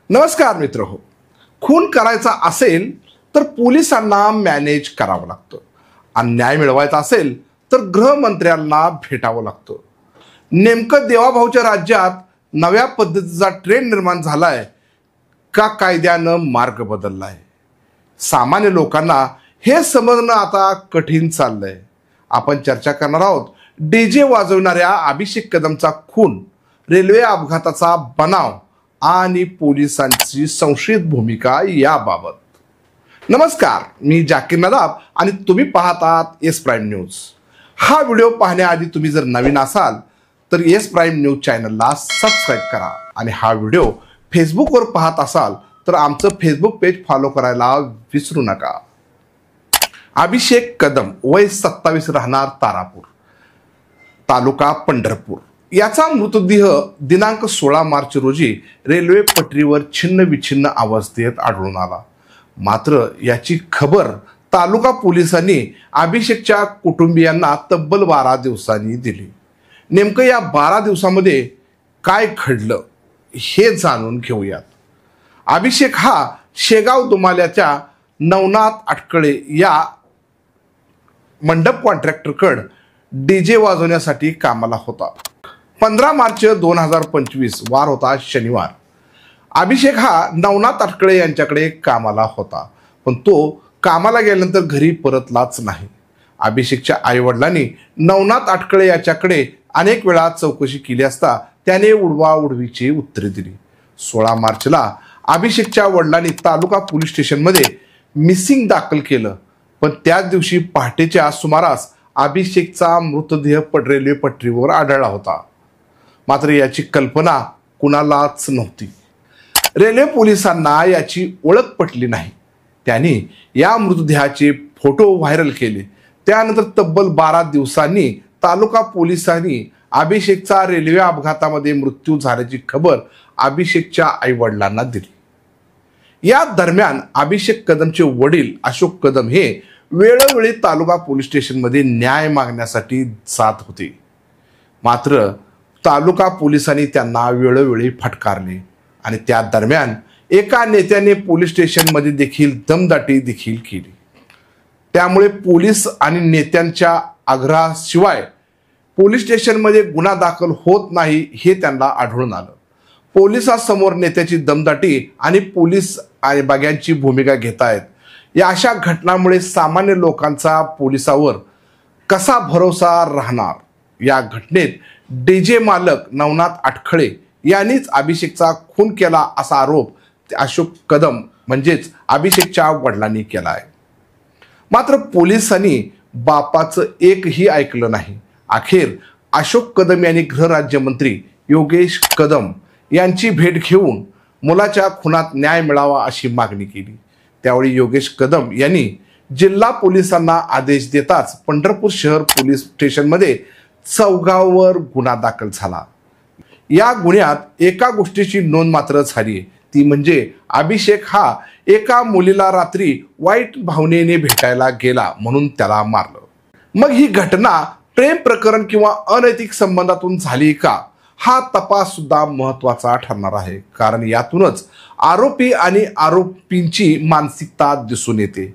नमस्कार मित्रहो, खून करायचा असेल तर पोलिसांना मॅनेज करावं लागतं आणि न्याय मिळवायचा असेल तर गृहमंत्र्यांना भेटावं लागतं। नेमकं देवाभाऊच्या राज्यात नव्या पद्धतीचा ट्रेंड निर्माण झालाय का कायद्यानं मार्ग बदललाय? सामान्य लोकांना हे समजणं आता कठीण चाललंय। आपण चर्चा करणार आहोत डीजे वाजवणाऱ्या अभिषेक कदमचा खून, रेल्वे अपघाताचा बनाव आणि पोलिसांची संशयित भूमिका याबाबत। नमस्कार, मी जाकीर नदाब आणि तुम्ही पाहतात एस प्राईम न्यूज। हा व्हिडिओ पाहण्याआधी तुम्ही जर नवीन असाल तर एस प्राईम न्यूज चॅनलला सबस्क्राईब करा आणि हा व्हिडिओ फेसबुकवर पाहत असाल तर आमचं फेसबुक पेज फॉलो करायला विसरू नका। अभिषेक कदम, वय 27, राहणार तारापूर, तालुका पंढरपूर, याचा मृतदेह दिनांक 16 मार्च रोजी रेल्वे पटरीवर छिन्न विछिन्न अवस्थेत आढळून आला। मात्र याची खबर तालुका पोलिसांनी अभिषेकच्या कुटुंबियांना तब्बल 12 दिवसांनी दिली। नेमकं या 12 दिवसांमध्ये काय घडलं हे जाणून घेऊयात। अभिषेक हा शेगाव दुमाल्याच्या नवनाथ अटकळे या मंडप कॉन्ट्रॅक्टरकडे डीजे वाजवण्यासाठी कामाला होता। 15 मार्च 2025 वार होता शनिवार। अभिषेक हा नवनाथ अटकळे यांच्याकडे कामाला होता, पण तो कामाला गेल्यानंतर घरी परतलाच नाही। अभिषेकच्या आईवडिलांनी नवनाथ अटकळे याच्याकडे अनेक वेळा चौकशी केली असता त्याने उडवाउडवीची उत्तरे दिली। 16 मार्चला अभिषेकच्या वडिलांनी तालुका पोलीस स्टेशनमध्ये मिसिंग दाखल केलं, पण त्याच दिवशी पहाटेच्या सुमारास अभिषेकचा मृतदेह रेल्वे पटरीवर आढळला होता। मात्र याची कल्पना कुणालाच नव्हती। रेल्वे पोलिसांना याची ओळख पटली नाही। त्यांनी या मृतदेहाचे फोटो व्हायरल केले। त्यानंतर तब्बल 12 दिवसांनी तालुका पोलिसांनी अभिषेकचा रेल्वे अपघातामध्ये मृत्यू झाल्याची खबर अभिषेकच्या आईवडिलांना दिली। या दरम्यान अभिषेक कदमचे वडील अशोक कदम हे वेळोवेळी तालुका पोलीस स्टेशनमध्ये न्याय मागण्यासाठी जात होते। मात्र तालुका पोलिसांनी त्यांना वेळोवेळी फटकारले आणि त्या दरम्यान एका नेत्याने पोलीस स्टेशनमध्ये देखील दमदाटी देखील केली। त्यामुळे पोलीस आणि नेत्यांच्या आग्रहाशिवाय पोलीस स्टेशनमध्ये गुन्हा दाखल होत नाही हे त्यांना आढळून आलं। पोलिसांसमोर नेत्याची दमदाटी आणि पोलीस आणि बघ्यांची भूमिका घेत आहेत। या अशा घटनांमुळे सामान्य लोकांचा पोलिसावर कसा भरोसा राहणार? या घटनेत डीजे मालक नवनाथ अटकळे यांनीच अभिषेकचा खून केला असा आरोप अशोक कदम म्हणजेच अभिषेकच्या वडिलांनी केला आहे। मात्र पोलिसांनी बापाचं एकही ऐकलं नाही। अखेर अशोक कदम यांनी गृहराज्यमंत्री योगेश कदम यांची भेट घेऊन मुलाच्या खुनात न्याय मिळावा अशी मागणी केली। त्यावेळी योगेश कदम यांनी जिल्हा पोलिसांना आदेश देताच पंढरपूर शहर पोलीस स्टेशनमध्ये चौघांवर गुन्हा दाखल झाला। या गुन्ह्यात एका गोष्टीची नोंद मात्र झाली, ती म्हणजे अभिषेक हा एका मुलीला रात्री वाईट भावनेने भेटायला गेला म्हणून त्याला मारलं। मग ही घटना प्रेम प्रकरण किंवा अनैतिक संबंधातून झाली का, हा तपास सुद्धा महत्वाचा ठरणार आहे। कारण यातूनच आरोपी आणि आरोपींची मानसिकता दिसून येते।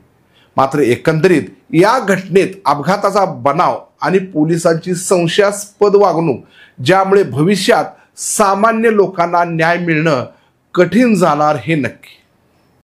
मात्र एकंदरीत या घटनेत अपघाताचा बनाव आणि पोलिसांची संशयास्पद वागणूक, ज्यामुळे भविष्यात सामान्य लोकांना न्याय मिळणं कठीण जाणार हे नक्की।